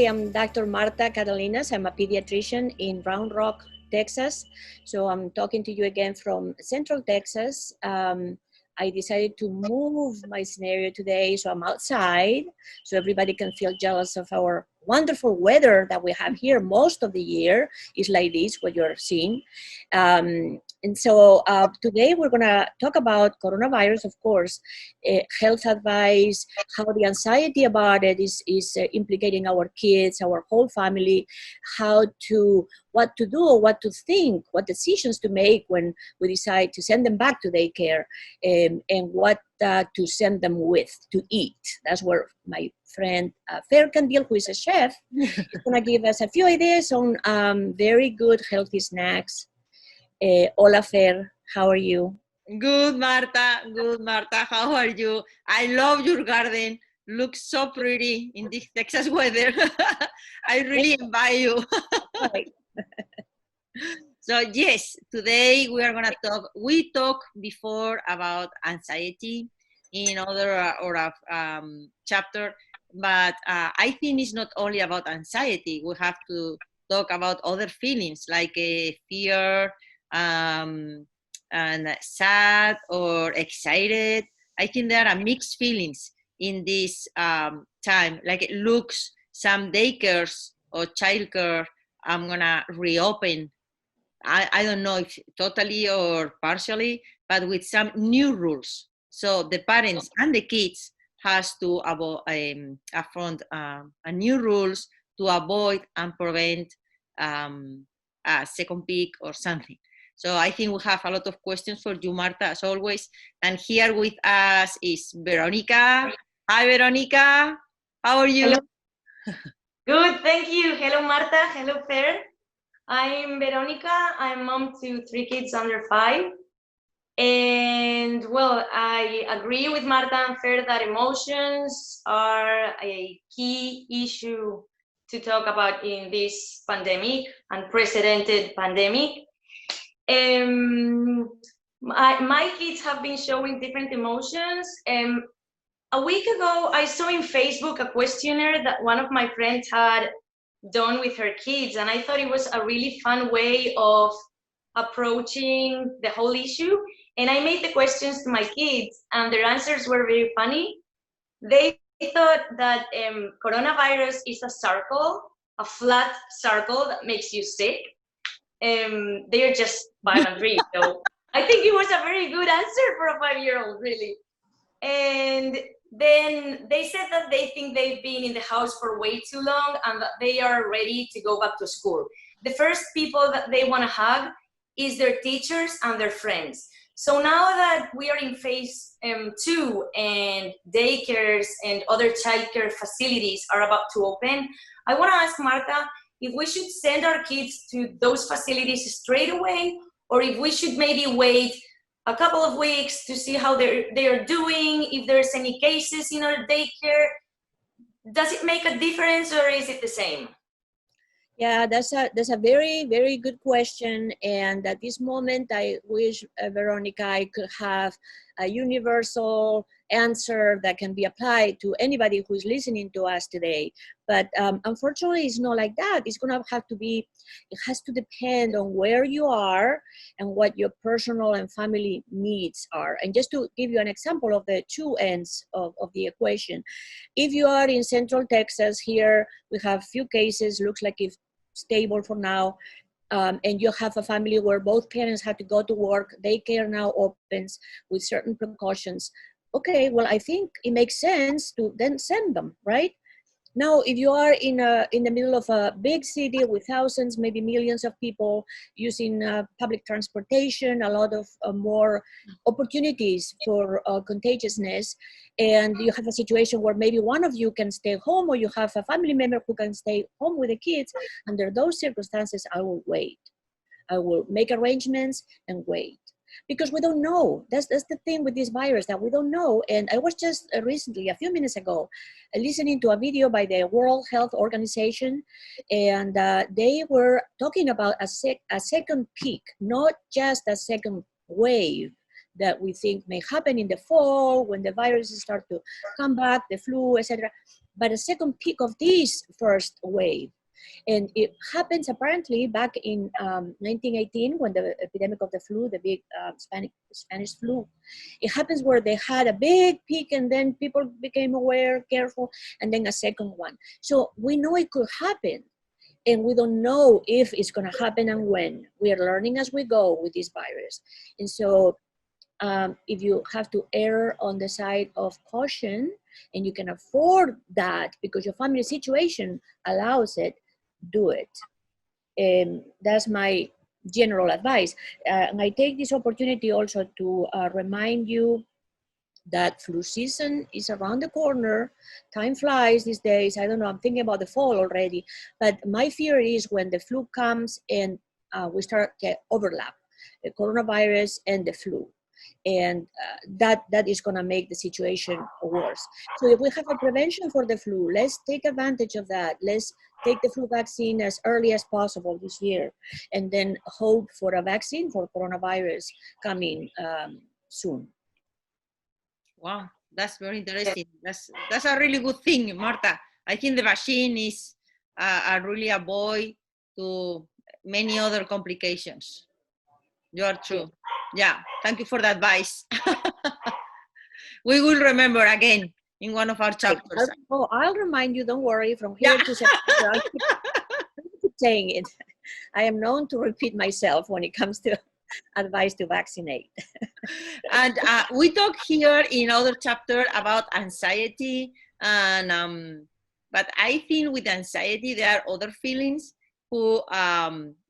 I'm Dr. Marta Catalinas. I'm a pediatrician in Round Rock, Texas. So I'm talking to you again from Central Texas. I decided to move my scenario today, so I'm outside, so everybody can feel jealous of our wonderful weather that we have here. Most of the year is like this, what you're seeing. And so today we're gonna talk about coronavirus, of course, health advice, how the anxiety about it is implicating our kids, our whole family, what to do, or what to think, what decisions to make when we decide to send them back to daycare, and what to send them with to eat. That's where my friend Fer Candil, who is a chef, is going to give us a few ideas on very good healthy snacks. Hola Fer, how are you? Good, Marta. Good, Marta. How are you? I love your garden. Looks so pretty in this Texas weather. I really invite you. So yes, today we are gonna talk. We talked before about anxiety in other chapter, but I think it's not only about anxiety. We have to talk about other feelings like fear, and sad or excited. I think there are mixed feelings in this time. Like it looks, some daycares or childcare I'm gonna reopen. I don't know if totally or partially, but with some new rules. So the parents and the kids has to affront new rules to avoid and prevent a second peak or something. So I think we have a lot of questions for you, Marta, as always. And here with us is Veronica. Hi, Veronica. How are you? Hello. Good, thank you. Hello, Marta. Hello, Fer. I'm Veronica. I'm mom to 3 kids under 5. And well, I agree with Marta and Fer that emotions are a key issue to talk about in this pandemic, unprecedented pandemic. My kids have been showing different emotions. A week ago, I saw in Facebook a questionnaire that one of my friends had done with her kids, and I thought it was a really fun way of approaching the whole issue. And I made the questions to my kids, and their answers were very funny. They thought that coronavirus is a circle, a flat circle that makes you sick. They're just 5 and 3, so I think it was a very good answer for a 5-year-old, really. And then they said that they think they've been in the house for way too long and that they are ready to go back to school. The first people that they want to hug is their teachers and their friends. So now that we are in phase 2 and daycares and other childcare facilities are about to open, I want to ask Marta if we should send our kids to those facilities straight away, or if we should maybe wait a couple of weeks to see how they're doing, if there's any cases in our daycare. Does it make a difference, or is it the same? Yeah, that's a very, very good question. And at this moment, I wish, Veronica, I could have a universal answer that can be applied to anybody who's listening to us today. But unfortunately, it's not like that. It's gonna have to be, it has to depend on where you are and what your personal and family needs are. And just to give you an example of the two ends of the equation, if you are in Central Texas, here we have few cases, looks like it's stable for now, and you have a family where both parents have to go to work, daycare now opens with certain precautions. Okay, well, I think it makes sense to then send them, right? Now, if you are in the middle of a big city with thousands, maybe millions of people using public transportation, a lot of more opportunities for contagiousness, and you have a situation where maybe one of you can stay home, or you have a family member who can stay home with the kids, under those circumstances, I will wait. I will make arrangements and wait. Because we don't know. That's the thing with this virus, that we don't know. And I was just recently, a few minutes ago, listening to a video by the World Health Organization, and they were talking about a second peak, not just a second wave, that we think may happen in the fall when the viruses start to come back, the flu, etc. But a second peak of this first wave. And it happens apparently back in 1918 when the epidemic of the flu, the big Spanish flu, it happens where they had a big peak and then people became aware, careful, and then a second one. So we know it could happen. And we don't know if it's going to happen and when. We are learning as we go with this virus. And so if you have to err on the side of caution and you can afford that because your family situation allows it, do it. And that's my general advice. And I take this opportunity also to remind you that flu season is around the corner. Time flies these days. I don't know, I'm thinking about the fall already. But my fear is when the flu comes and we start to overlap, the coronavirus and the flu. And that is going to make the situation worse. So if we have a prevention for the flu, let's take advantage of that. Let's take the flu vaccine as early as possible this year, and then hope for a vaccine for coronavirus coming soon. Wow, that's very interesting. That's a really good thing, Marta. I think the vaccine is really avoid to many other complications. You are true. Yeah, thank you for the advice. We will remember again in one of our chapters. I'll remind you, don't worry, from here to September, I'll keep saying it. I am known to repeat myself when it comes to advice to vaccinate. And we talk here in other chapter about anxiety, and but I think with anxiety there are other feelings who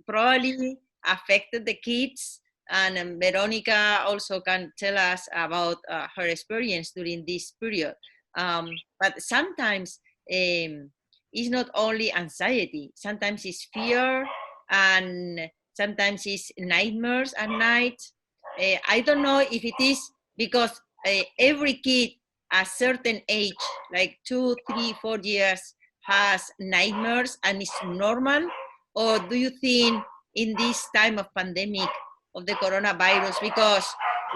probably affected the kids, and Veronica also can tell us about her experience during this period. But sometimes it's not only anxiety, sometimes it's fear, and sometimes it's nightmares at night. I don't know if it is because every kid at a certain age, like 2, 3, 4 years, has nightmares and it's normal, or do you think in this time of pandemic of the coronavirus, because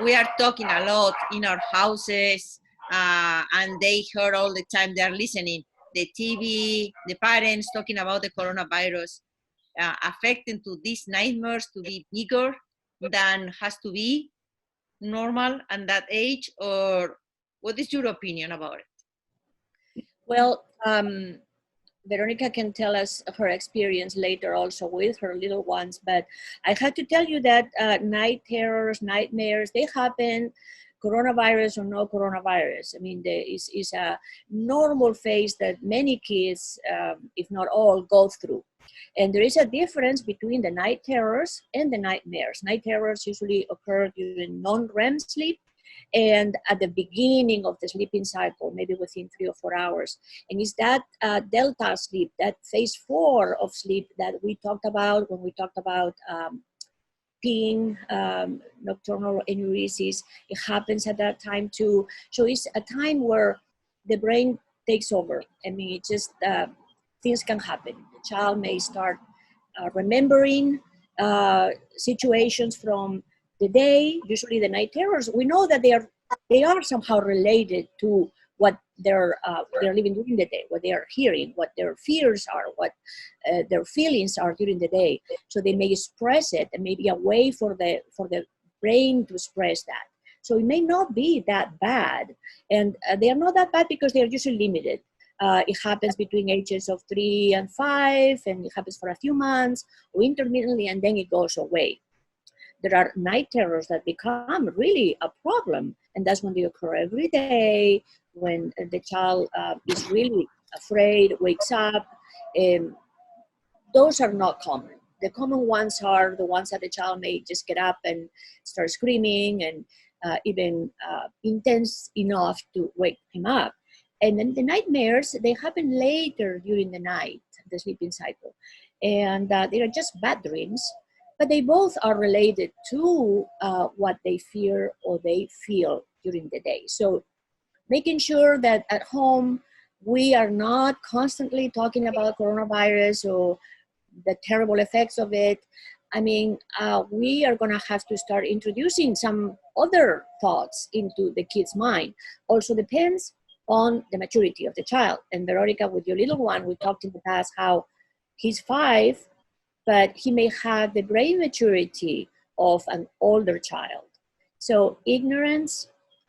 we are talking a lot in our houses, and they heard all the time, they're listening, the TV, the parents talking about the coronavirus, affecting to these nightmares to be bigger than has to be normal at that age, or what is your opinion about it? Well, Veronica can tell us her experience later also with her little ones, but I had to tell you that night terrors, nightmares, they happen, coronavirus or no coronavirus. I mean, there is a normal phase that many kids, if not all, go through. And there is a difference between the night terrors and the nightmares. Night terrors usually occur during non-REM sleep and at the beginning of the sleeping cycle, maybe within 3 or 4 hours. And it's that delta sleep, that phase 4 of sleep that we talked about when we talked about peeing, nocturnal enuresis. It happens at that time too. So it's a time where the brain takes over. I mean, it just, things can happen. The child may start remembering situations from the day, usually the night terrors. We know that they are somehow related to what they're living during the day, what they are hearing, what their fears are, what their feelings are during the day. So they may express it, and maybe a way for the brain to express that. So it may not be that bad, and they are not that bad because they are usually limited. It happens between ages of 3 and 5, and it happens for a few months or intermittently, and then it goes away. There are night terrors that become really a problem, and that's when they occur every day, when the child is really afraid, wakes up. Those are not common. The common ones are the ones that the child may just get up and start screaming, and even intense enough to wake him up. And then the nightmares, they happen later during the night, the sleeping cycle. And they are just bad dreams, but they both are related to what they fear or they feel during the day. So making sure that at home, we are not constantly talking about coronavirus or the terrible effects of it. I mean, we are going to have to start introducing some other thoughts into the kid's mind. Also depends on the maturity of the child. And Veronica, with your little one, we talked in the past how he's 5, but he may have the brain maturity of an older child. So ignorance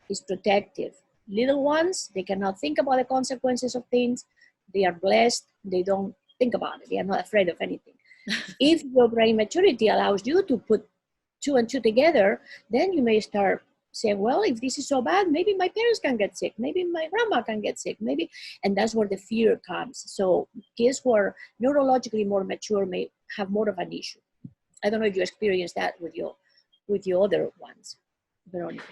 is protective. Little ones, they cannot think about the consequences of things. They are blessed. They don't think about it. They are not afraid of anything. If your brain maturity allows you to put 2 and 2 together, then you may start saying, well, if this is so bad, maybe my parents can get sick. Maybe my grandma can get sick. Maybe, and that's where the fear comes. So kids who are neurologically more mature may have more of an issue. I don't know if you experienced that with your other ones, Veronica.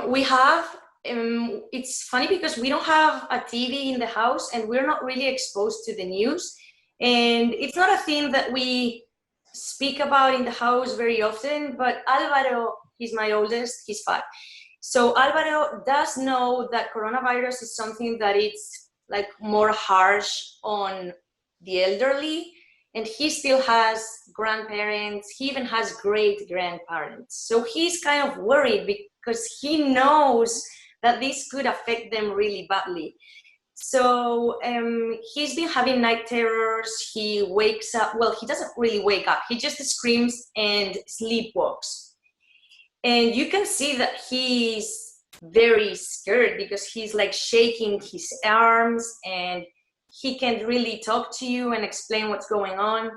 We have, it's funny because we don't have a TV in the house and we're not really exposed to the news. And it's not a thing that we speak about in the house very often, but Alvaro, he's my oldest, he's 5. So Alvaro does know that coronavirus is something that it's like more harsh on the elderly, and he still has grandparents, he even has great-grandparents. So he's kind of worried because he knows that this could affect them really badly. So he's been having night terrors. He wakes up, well, he doesn't really wake up. He just screams and sleepwalks. And you can see that he's very scared because he's like shaking his arms and he can't really talk to you and explain what's going on.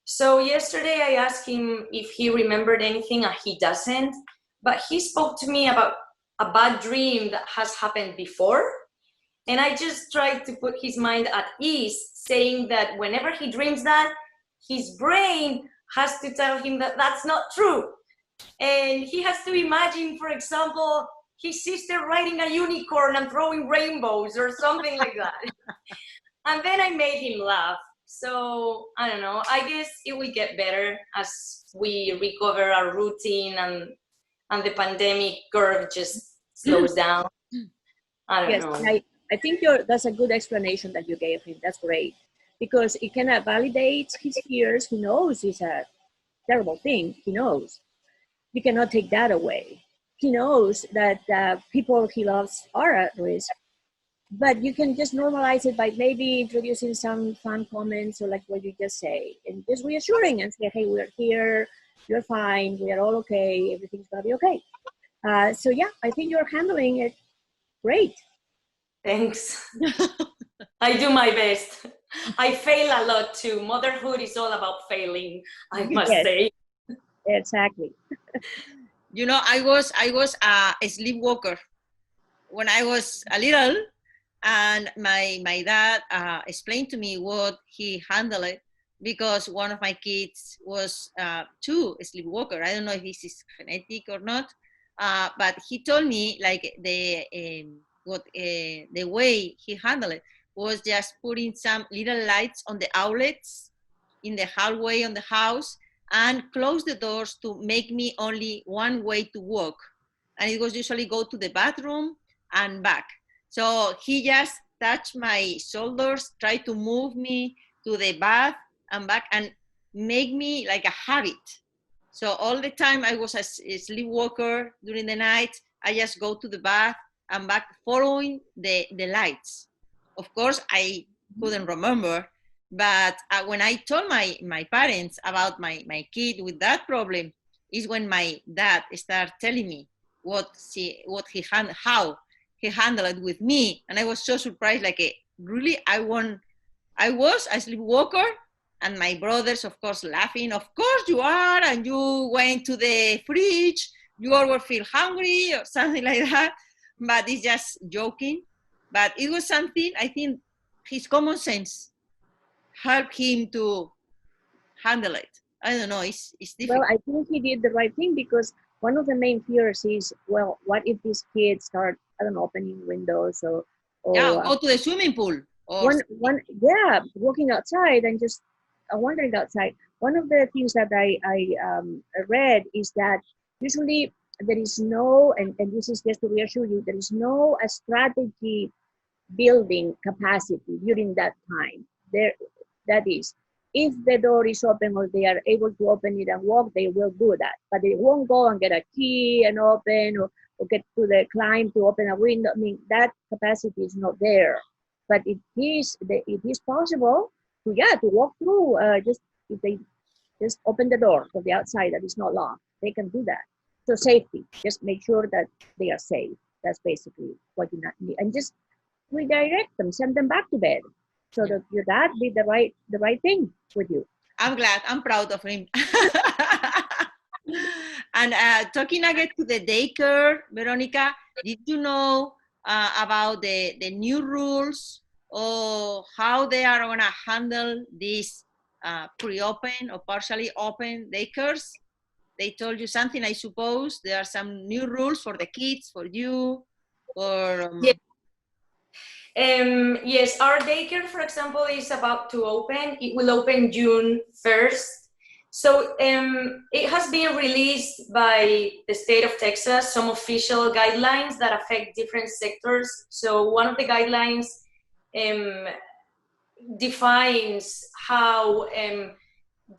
So yesterday I asked him if he remembered anything and he doesn't, but he spoke to me about a bad dream that has happened before. And I just tried to put his mind at ease, saying that whenever he dreams that, his brain has to tell him that that's not true. And he has to imagine, for example, his sister riding a unicorn and throwing rainbows or something like that. And then I made him laugh. So I don't know, I guess it will get better as we recover our routine and the pandemic curve just slows down. I don't know. I think that's a good explanation that you gave him. That's great. Because it kind of validates his fears. He knows it's a terrible thing. He knows. You cannot take that away. He knows that people he loves are at risk. But you can just normalize it by maybe introducing some fun comments or like what you just say. And just reassuring and say, hey, we're here. You're fine. We are all okay. Everything's going to be okay. So yeah, I think you're handling it great. Thanks. I do my best. I fail a lot too. Motherhood is all about failing, I must say. Exactly. You know, I was a sleepwalker when I was a little, and my dad explained to me what he handled because one of my kids was too a sleepwalker. I don't know if this is genetic or not, but he told me like the way he handled it was just putting some little lights on the outlets in the hallway on the house and close the doors to make me only one way to walk. And it was usually go to the bathroom and back. So he just touched my shoulders, tried to move me to the bath and back and make me like a habit. So all the time I was a sleepwalker during the night. I just go to the bath and back following the lights. Of course, I couldn't remember, but when I told my parents about my kid with that problem, is when my dad started telling me how he handled it with me, and I was so surprised. Like, really, I was a sleepwalker, and my brothers, of course, laughing. Of course you are, and you went to the fridge. You always feel hungry or something like that. But it's just joking. But it was something, I think his common sense helped him to handle it. I don't know, it's difficult. Well, I think he did the right thing because one of the main fears is, well, what if these kids start, I don't know, opening windows or yeah, go to the swimming pool. Or walking outside and just wandering outside. One of the things that I read is that usually there is no, and this is just to reassure you, there is no strategy building capacity during that time. That is, if the door is open or they are able to open it and walk, they will do that. But they won't go and get a key and open or get to the climb to open a window. I mean, that capacity is not there. But it is possible to walk through. Just if they just open the door from the outside that is not locked, they can do that. So safety, just make sure that they are safe. That's basically what you need, and just redirect them, send them back to bed, so that your dad did the right thing with you. I'm glad. I'm proud of him. And talking again to the daycare, Veronica, did you know about the new rules or how they are going to handle these pre-open or partially open daycares? They told you something, I suppose. There are some new rules for the kids, for you, or... Yes, our daycare, for example, is about to open. It will open June 1st. So it has been released by the state of Texas, some official guidelines that affect different sectors. So one of the guidelines defines how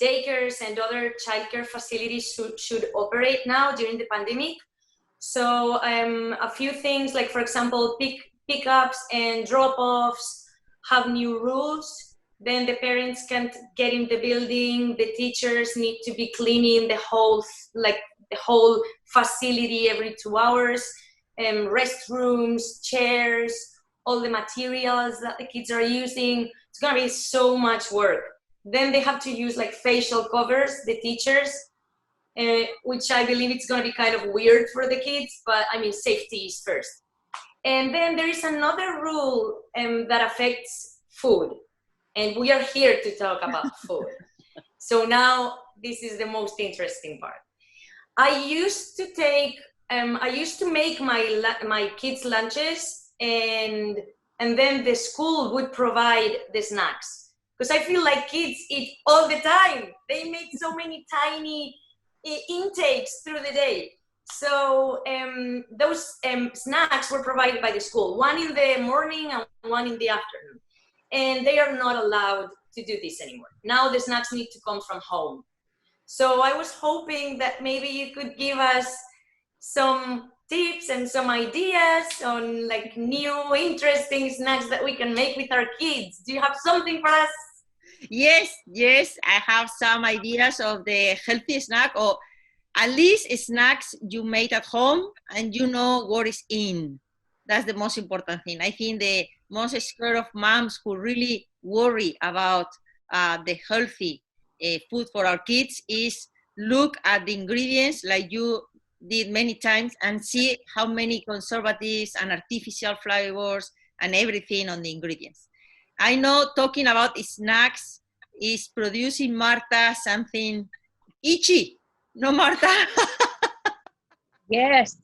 daycares and other childcare facilities should operate now during the pandemic. So a few things, like for example, pickups and drop-offs have new rules. Then the parents can't get in the building. The teachers need to be cleaning the whole facility every 2 hours. Restrooms, chairs, all the materials that the kids are using. It's gonna be so much work. Then they have to use like facial covers, the teachers, which I believe it's gonna be kind of weird for the kids, but I mean, safety is first. And then there is another rule that affects food. And we are here to talk about food. So now this is the most interesting part. I used to make my kids' lunches, and then the school would provide the snacks. Because I feel like kids eat all the time. They make so many tiny intakes through the day. So those snacks were provided by the school, one in the morning and one in the afternoon. And they are not allowed to do this anymore. Now the snacks need to come from home. So I was hoping that maybe you could give us some tips and some ideas on like new interesting snacks that we can make with our kids. Do you have something for us? Yes, I have some ideas of the healthy snack, or at least snacks you made at home and you know what is in. That's the most important thing. I think the most scared of moms who really worry about the healthy food for our kids is look at the ingredients like you did many times and see how many conservatives and artificial flavors and everything on the ingredients. I know talking about snacks is producing Marta something itchy. No, Marta? Yes.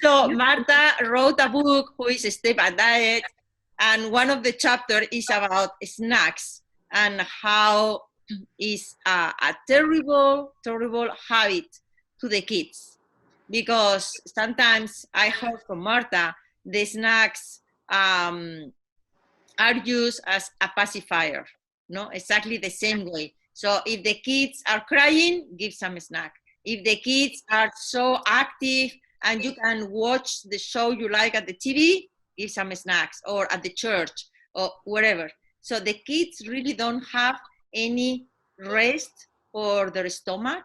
So Marta wrote a book who is Step a Diet, and one of the chapters is about snacks and how is a terrible habit to the kids. Because sometimes I heard from Marta, the snacks are used as a pacifier, no? Exactly the same way. So if the kids are crying, give some snack. If the kids are so active and you can watch the show you like at the TV, give some snacks, or at the church or wherever. So the kids really don't have any rest for their stomach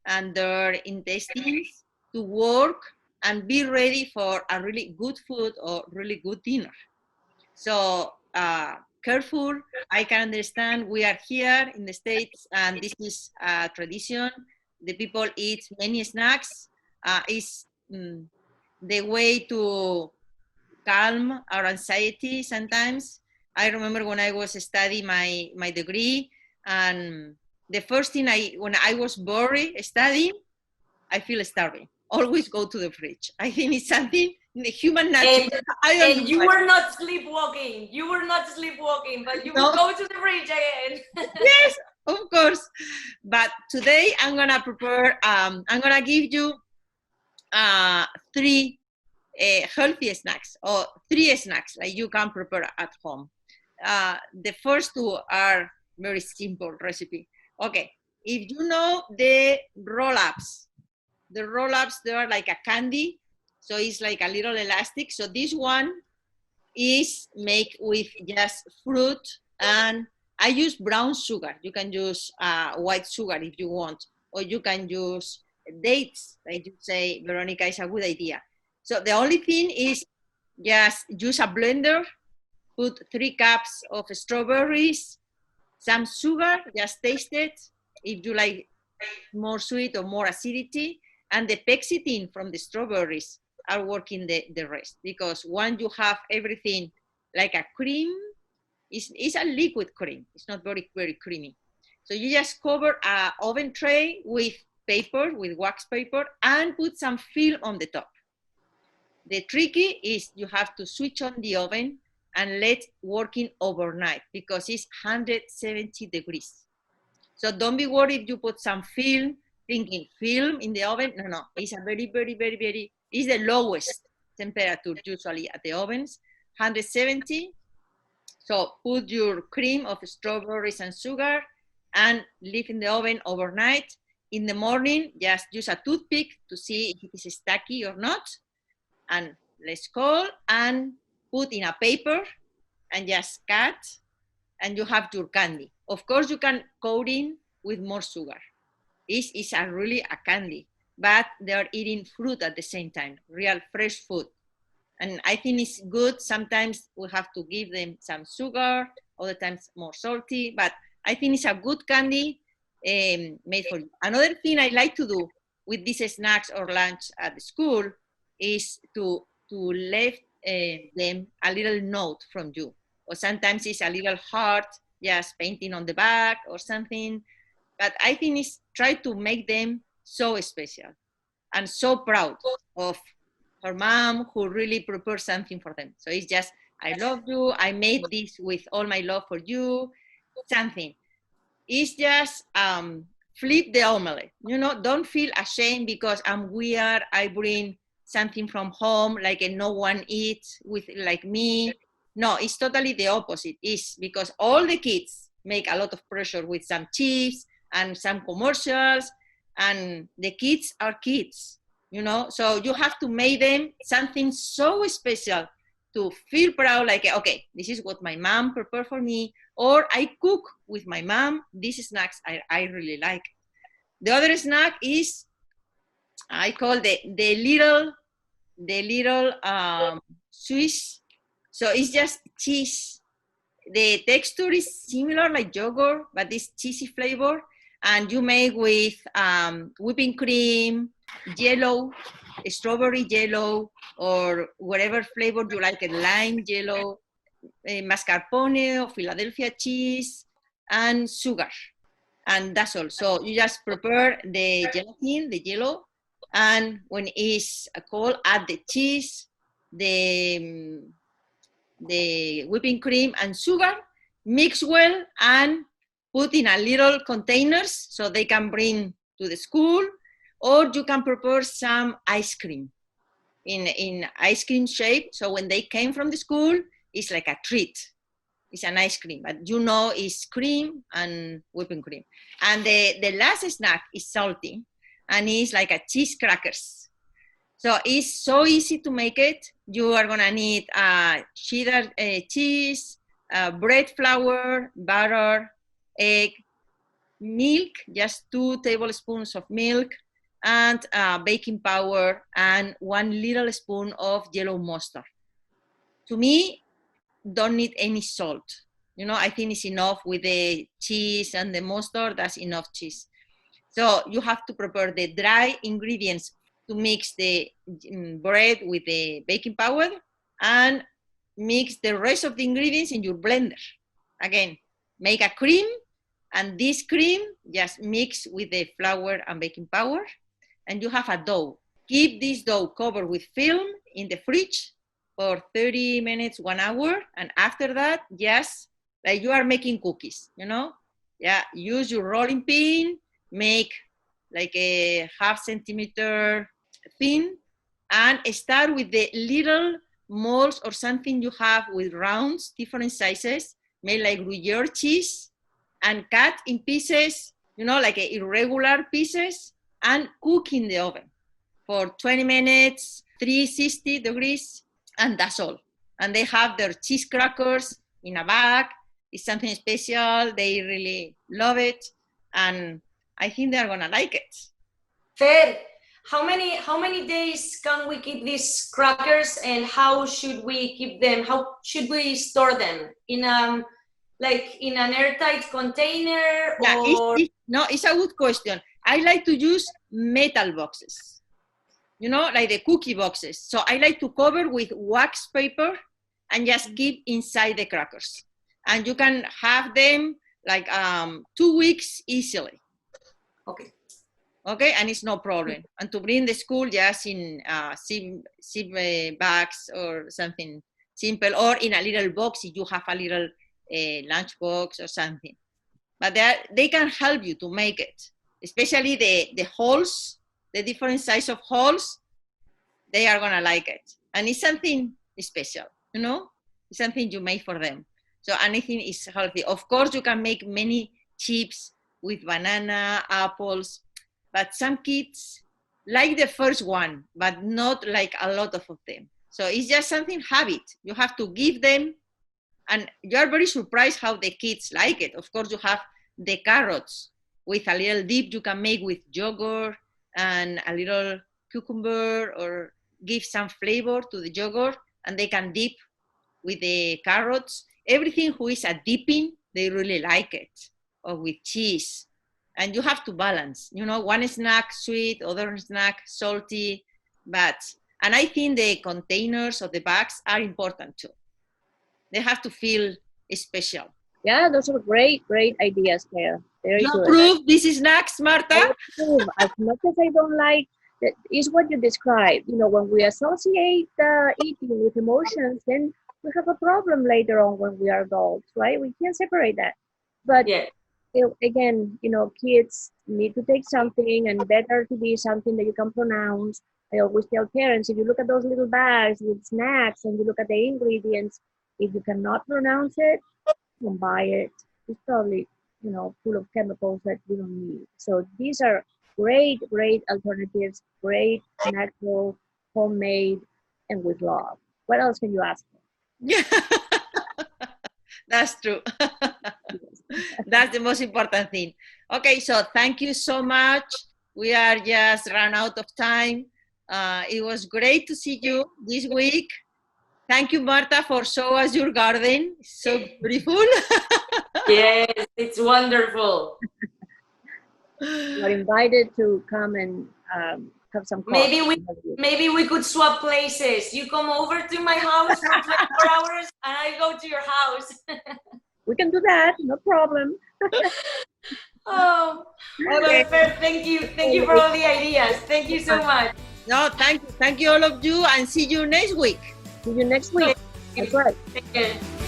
and their intestines to work and be ready for a really good food or really good dinner. So careful. I can understand we are here in the States and this is a tradition. The people eat many snacks. Is the way to calm our anxiety sometimes. I remember when I was studying my degree, and the first thing when I was bored studying, I feel starving. Always go to the fridge. I think it's something in the human nature. And you were not sleepwalking. You were not sleepwalking, but you would go to the fridge again. Yes, of course. But today I'm gonna prepare. I'm gonna give you 3 healthy snacks, or 3 snacks that you can prepare at home. The first two are very simple recipe. Okay, if you know the roll-ups, they are like a candy, so it's like a little elastic. So this one is made with just fruit, and I use brown sugar. You can use white sugar if you want, or you can use dates. Like you say, Veronica, is a good idea. So the only thing is just use a blender, put 3 cups of strawberries, some sugar, just taste it if you like more sweet or more acidity, and the pectin from the strawberries are working the rest, because once you have everything like a cream, it's a liquid cream. It's not very, very creamy. So you just cover an oven tray with paper, with wax paper, and put some film on the top. The tricky is you have to switch on the oven and let working overnight, because it's 170 degrees. So don't be worried if you put some film, thinking film in the oven. No, it's a very, very, very, very, it's the lowest temperature usually at the ovens, 170. So put your cream of strawberries and sugar and leave in the oven overnight. In the morning, just use a toothpick to see if it is sticky or not. And let's call and put in a paper and just cut, and you have your candy. Of course, you can coat in with more sugar. It's really a candy, but they are eating fruit at the same time, real fresh food. And I think it's good. Sometimes we have to give them some sugar, other times more salty, but I think it's a good candy made for you. Another thing I like to do with these snacks or lunch at the school is to leave them a little note from you. Or sometimes it's a little heart, just painting on the back or something. But I think it's try to make them so special and so proud of her mom who really prepared something for them. So it's just, I love you, I made this with all my love for you, something. It's just flip the omelette, you know, don't feel ashamed because I'm weird, I bring something from home, like no one eats with like me. No, it's totally the opposite. It's because all the kids make a lot of pressure with some chips and some commercials, and the kids are kids, you know? So you have to make them something so special to feel proud, like, okay, this is what my mom prepared for me, or I cook with my mom, these snacks I really like. The other snack is, I call the little Swiss. So it's just cheese. The texture is similar like yogurt, but it's cheesy flavor. And you make with whipping cream, Jello, strawberry Jello, or whatever flavor you like, lime Jello, mascarpone or Philadelphia cheese, and sugar. And that's all. So you just prepare the gelatin, the Jello, and when it's cold, add the cheese, the whipping cream and sugar, mix well and put in a little containers so they can bring to the school, or you can prepare some ice cream in ice cream shape. So when they came from the school, it's like a treat. It's an ice cream, but you know it's cream and whipping cream. And the last snack is salty, and it's like a cheese crackers. So it's so easy to make it. You are gonna need cheddar cheese, bread flour, butter, egg, milk, just 2 tablespoons of milk, and baking powder, and 1 little spoon of yellow mustard. To me, don't need any salt. You know, I think it's enough with the cheese and the mustard, that's enough cheese. So you have to prepare the dry ingredients to mix the bread with the baking powder, and mix the rest of the ingredients in your blender. Again, make a cream, and this cream just mix with the flour and baking powder, and you have a dough. Keep this dough covered with film in the fridge for 30 minutes, 1 hour, and after that, just like you are making cookies, you know? Yeah, use your rolling pin, make like a 1/2 centimeter thin, and start with the little molds or something you have with rounds, different sizes, made like Gruyere cheese and cut in pieces, you know, like irregular pieces, and cook in the oven for 20 minutes, 360 degrees, and that's all. And they have their cheese crackers in a bag. It's something special. They really love it. And I think they're gonna like it. Fer, how many days can we keep these crackers, and how should we keep them? How should we store them? In like in an airtight container? Yeah, or it's a good question. I like to use metal boxes, you know, like the cookie boxes. So I like to cover with wax paper and just keep inside the crackers. And you can have them like 2 weeks easily. Okay. Okay, and it's no problem. And to bring the school just in zip bags or something simple, or in a little box if you have a little lunch box or something. But they can help you to make it, especially the holes, the different size of holes. They are gonna like it, and it's something special, you know. It's something you make for them. So anything is healthy. Of course, you can make many chips with banana, apples, but some kids like the first one, but not like a lot of them. So it's just something habit. You have to give them, and you're very surprised how the kids like it. Of course, you have the carrots with a little dip you can make with yogurt and a little cucumber, or give some flavor to the yogurt, and they can dip with the carrots. Everything who is a dipping, they really like it, or with cheese. And you have to balance, you know, one snack sweet, other snack salty, and I think the containers or the bags are important too. They have to feel special. Yeah, those are great ideas there. Very You good. approve these snacks, Marta? As much as I don't like, that is what you described. You know, when we associate eating with emotions, then we have a problem later on when we are adults, right? We can't separate that. But yeah. Again, you know, kids need to take something, and better to be something that you can pronounce. I always tell parents, if you look at those little bags with snacks and you look at the ingredients, if you cannot pronounce it, don't buy it. It's probably, you know, full of chemicals that you don't need. So these are great alternatives, great, natural, homemade, and with love. What else can you ask for? Yeah, that's true. That's the most important thing. Okay, so thank you so much. We are just run out of time. It was great to see you this week. Thank you, Marta, for showing us your garden. It's so beautiful. Yes, it's wonderful. You're invited to come and have some coffee. Maybe we could swap places. You come over to my house for 24 hours, and I go to your house. We can do that, no problem. Oh, okay. Thank you for all the ideas. Thank you so much. No, thank you all of you, and see you next week. See you next week. That's right. Take care.